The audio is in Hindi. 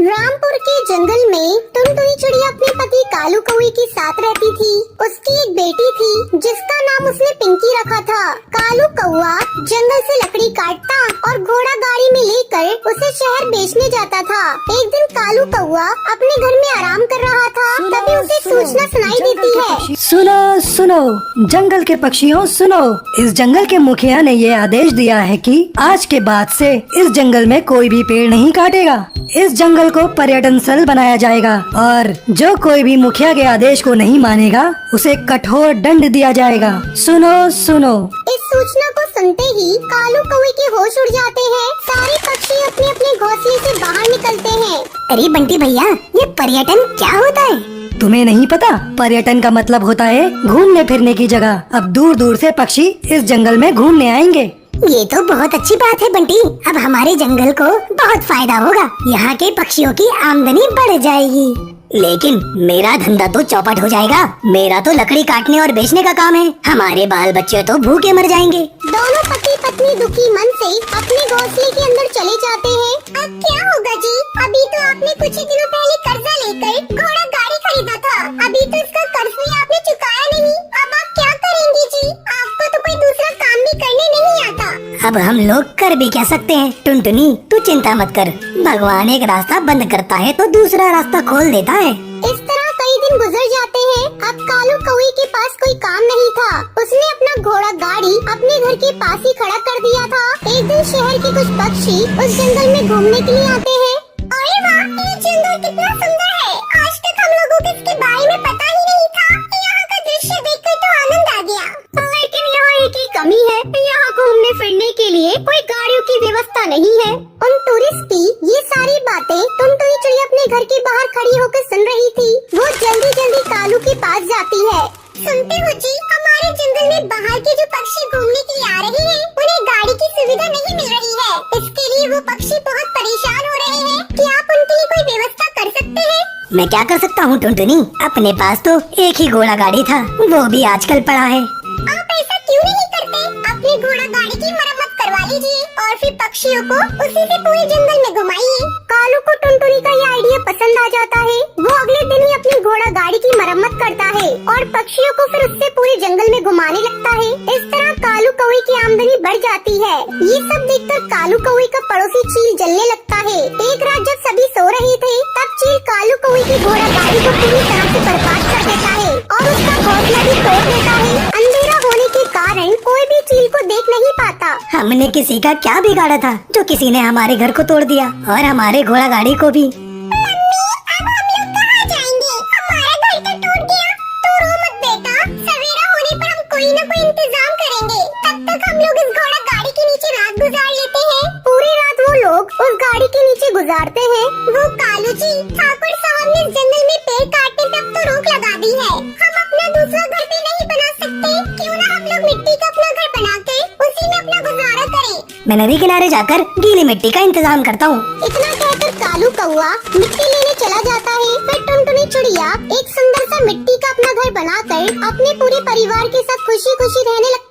रामपुर के जंगल में टुनटुनी चिड़िया अपने पति कालू कौवे के साथ रहती थी। उसकी एक बेटी थी जिसका नाम उसने पिंकी रखा था। कालू कौवा जंगल से लकड़ी काटता और घोड़ा गाड़ी में लेकर उसे शहर बेचने जाता था। एक दिन कालू कौवा अपने घर में आराम कर रहा था, तभी उसे सूचना सुनाई देती है। सुनो सुनो जंगल के पक्षियों सुनो, इस जंगल के मुखिया ने ये आदेश दिया है कि आज के बाद से इस जंगल में कोई भी पेड़ नहीं काटेगा। इस जंगल को पर्यटन स्थल बनाया जाएगा और जो कोई भी मुखिया के आदेश को नहीं मानेगा उसे कठोर दंड दिया जाएगा। सुनो सुनो। इस सूचना को सुनते ही कालू कौवे के होश उड़ जाते हैं। सारे पक्षी अपने अपने घोंसले से बाहर निकलते हैं। अरे बंटी भैया, ये पर्यटन क्या होता है? तुम्हें नहीं पता? पर्यटन का मतलब होता है घूमने फिरने की जगह। अब दूर दूर से पक्षी इस जंगल में घूमने आएंगे। ये तो बहुत अच्छी बात है बंटी। अब हमारे जंगल को बहुत फायदा होगा। यहाँ के पक्षियों की आमदनी बढ़ जाएगी। लेकिन मेरा धंधा तो चौपट हो जाएगा। मेरा तो लकड़ी काटने और बेचने का काम है। हमारे बाल बच्चे तो भूखे मर जाएंगे। दोनों पति पत्नी दुखी मन से अपने घोंसले के अंदर चले जाते हैं। अब क्या होगा जी? अभी तो आपने कुछ ही दिनों पहले कर्जा लेकर घोड़ा गाड़ी खरीदा था। अभी तो इसका कर्ज भी आपने चुकाया नहीं। अब आप क्या करेंगे जी? आपको तो कोई दूसरा काम भी करने नहीं आता। अब हम लोग कर भी क्या सकते हैं? टुनटुनी तू चिंता मत कर, भगवान एक रास्ता बंद करता है तो दूसरा रास्ता खोल देता है। इस तरह कई दिन गुजर जाते हैं। अब कालू कौवे के पास कोई काम नहीं था। उसने अपना घोड़ा गाड़ी अपने घर के पास ही खड़ा कर दिया था। एक दिन शहर के कुछ पक्षी उस जंगल में घूमने के लिए आते हैं। अरे वाह, ये जंगल कितना सुंदर है। आज तक हम लोगों को इसके बारे में पता ही नहीं था। यहाँ का दृश्य देखकर तो आनंद आ गया। लेकिन यहाँ एक ही कमी है, यहाँ घूमने फिरने के लिए कोई गाड़ियों की व्यवस्था नहीं है। उन टूरिस्ट की ये सारी बातें टुनटुनी चिड़िया अपने घर के बाहर खड़ी होकर सुन रही थी। वो जल्दी जल्दी कालू के पास जाती है। सुनते हो जी, हमारे जंगल में बाहर के जो पक्षी घूमने के लिए आ रहे हैं, उन्हें गाड़ी की सुविधा नहीं मिल रही है। इसके लिए वो पक्षी बहुत परेशान हो रहे हैं। क्या आप उनके लिए कोई व्यवस्था कर सकते हैं? मैं क्या कर सकता हूँ टुनटुनी? अपने पास तो एक ही घोड़ा गाड़ी था, वो भी आजकल पड़ा है। आप ऐसा क्यों नहीं करते? अपनी घोड़ा गाड़ी की मरम्मत करवा लीजिए और फिर पक्षियों को उसी से पूरे जंगल में घुमाइए। कालू को टुनटुनी का ये आइडिया पसंद आ जाता है। वो अगले दिन ही अपनी घोड़ा गाड़ी की मरम्मत करता है और पक्षियों को फिर उससे पूरे जंगल में घुमाने लगता है। इस तरह कालू कौवे की आमदनी बढ़ जाती है। ये सब देखकर कालू कौवे का पड़ोसी चील जलने लगता है। एक रात जब सभी सो रहे थे, तब चील कालू कौवे की घोड़ा गाड़ी को पूरी तरह से बर्बाद कर देता है और उसका घोंसला भी तोड़ देता है। अंधेरा होने के कारण कोई भी चील को देख नहीं पाता। हमने किसी का क्या बिगाड़ा था जो किसी ने हमारे घर को तोड़ दिया और हमारे घोड़ा गाड़ी को भी। मम्मी, अब हम लोग कहाँ जाएंगे? हमारा घर तो टूट गया। तू रो मत बेटा, सवेरा होने पर हम कोई न कोई इंतजाम करेंगे। तब तक हम लोग इस घोड़ा गाड़ी के नीचे रात गुजार लेते हैं। पूरी रात वो लोग उस गाड़ी के नीचे गुजारते हैं। वो कालू जी, ठाकुर साहब ने इस जंगल में पेड़ काटने तक तो रोक लगा दी है। हम अपना दूसरा घर भी नहीं बना सकते? क्यों ना हम लोग मिट्टी का अपना घर बना के उसी में अपना गुजारा करें। मैं नदी किनारे जाकर गीली मिट्टी का इंतजाम करता हूँ। इतना कहकर कालू कौवा मिट्टी लेने चला जाता है। फिर टुनटुनी चिड़िया एक सुंदर सा मिट्टी का अपना घर बनाकर अपने पूरे परिवार के साथ खुशी खुशी रहने लगती है।